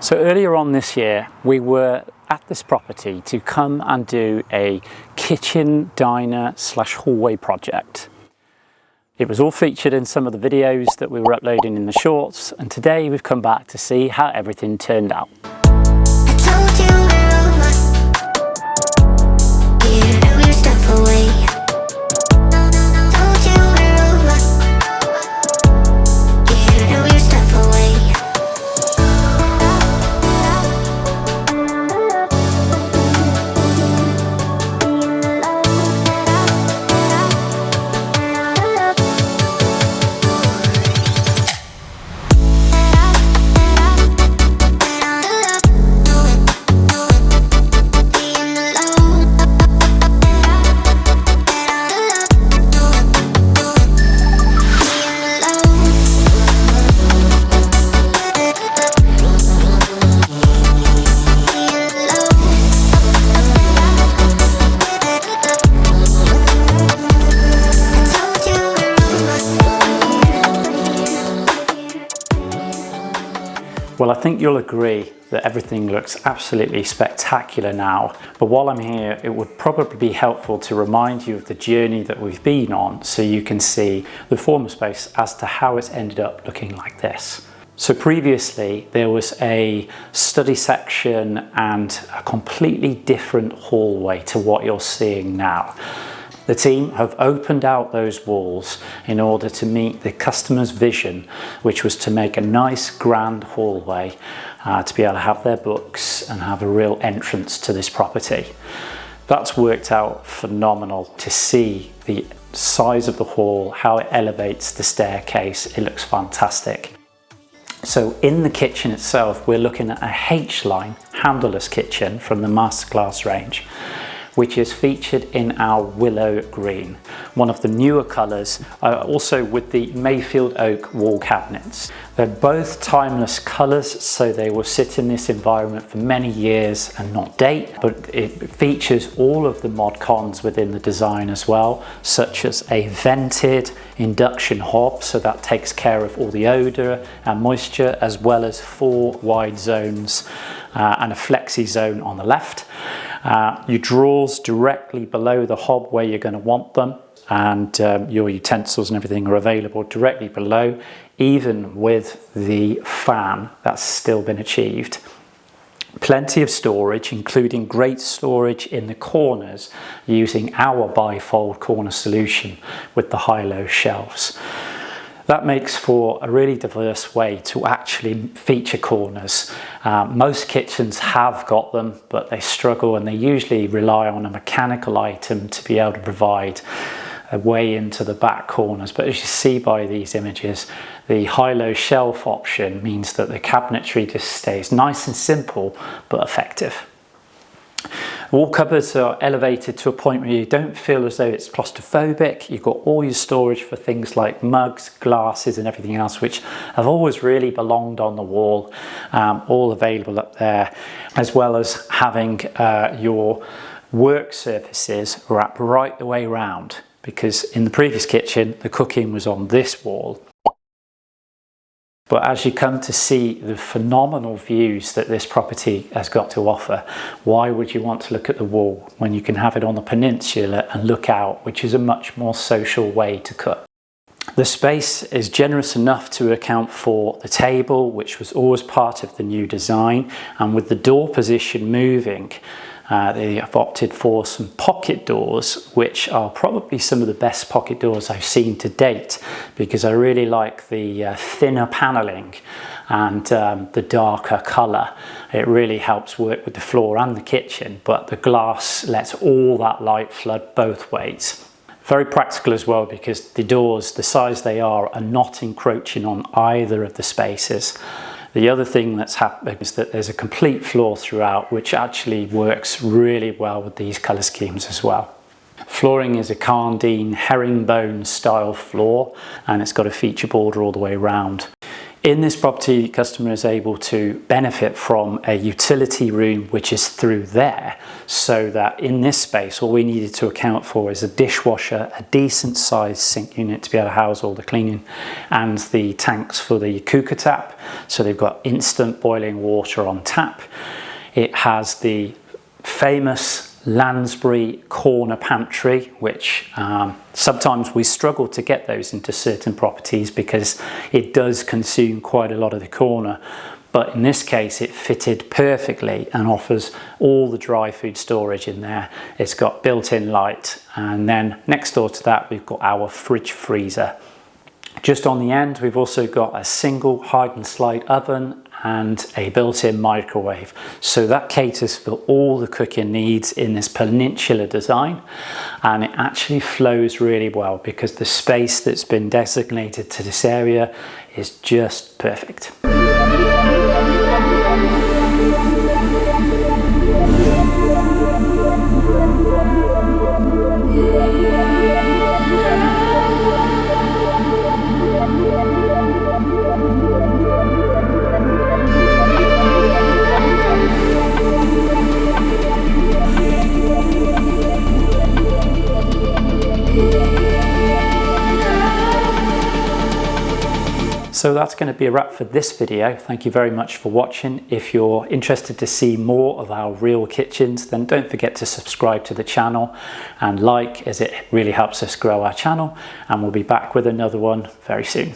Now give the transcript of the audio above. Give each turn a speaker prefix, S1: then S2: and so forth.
S1: So earlier on this year, we were at this property to come and do a kitchen diner / hallway project. It was all featured in some of the videos that we were uploading in the shorts, and today we've come back to see how everything turned out.
S2: I told you we're over. Yeah, and we're stuff away. Told you we're over. Yeah, and we're stuff away.
S1: Well, I think you'll agree that everything looks absolutely spectacular now, but while I'm here, it would probably be helpful to remind you of the journey that we've been on so you can see the former space as to how it's ended up looking like this. So previously there was a study section and a completely different hallway to what you're seeing now. The team have opened out those walls in order to meet the customer's vision, which was to make a nice grand hallway to be able to have their books and have a real entrance to this property. That's worked out phenomenal. To see the size of the hall, how it elevates the staircase, it looks fantastic. So in the kitchen itself, we're looking at a H-line handleless kitchen from the Masterclass range, which is featured in our willow green, one of the newer colours, also with the Mayfield oak wall cabinets. They're both timeless colours, so they will sit in this environment for many years and not date, but it features all of the mod cons within the design as well, such as a vented induction hob, so that takes care of all the odour and moisture, as well as 4 wide zones and a flexi zone on the left. Your drawers directly below the hob where you're going to want them, and your utensils and everything are available directly below, even with the fan that's still been achieved. Plenty of storage, including great storage in the corners using our bifold corner solution with the high-low shelves. That makes for a really diverse way to actually feature corners. Most kitchens have got them, but they struggle, and they usually rely on a mechanical item to be able to provide a way into the back corners. But as you see by these images, the high-low shelf option means that the cabinetry just stays nice and simple but effective. Wall cupboards are elevated to a point where you don't feel as though it's claustrophobic. You've got all your storage for things like mugs, glasses and everything else, which have always really belonged on the wall, all available up there, as well as having your work surfaces wrapped right the way around, because in the previous kitchen the cooking was on this wall. But as you come to see the phenomenal views that this property has got to offer, why would you want to look at the wall when you can have it on the peninsula and look out, which is a much more social way to cook? The space is generous enough to account for the table, which was always part of the new design, and with the door position moving, they have opted for some pocket doors, which are probably some of the best pocket doors I've seen to date, because I really like the thinner panelling and the darker colour. It really helps work with the floor and the kitchen, but the glass lets all that light flood both ways. Very practical as well, because the doors, the size they are not encroaching on either of the spaces. The other thing that's happening is that there's a complete floor throughout, which actually works really well with these colour schemes as well. Flooring is a Cardine herringbone style floor, and it's got a feature border all the way around. In this property, the customer is able to benefit from a utility room which is through there, so that in this space all we needed to account for is a dishwasher, a decent sized sink unit to be able to house all the cleaning, and the tanks for the cooker tap. So they've got instant boiling water on tap. It has the famous Lansbury corner pantry, which sometimes we struggle to get those into certain properties because it does consume quite a lot of the corner, but in this case it fitted perfectly and offers all the dry food storage in there. It's got built-in light, and then next door to that we've got our fridge freezer. Just on the end we've also got a single hide and slide oven and a built-in microwave, so that caters for all the cooking needs in this peninsula design, and it actually flows really well because the space that's been designated to this area is just perfect. So that's going to be a wrap for this video. Thank you very much for watching. If you're interested to see more of our real kitchens, then don't forget to subscribe to the channel and like, as it really helps us grow our channel, and we'll be back with another one very soon.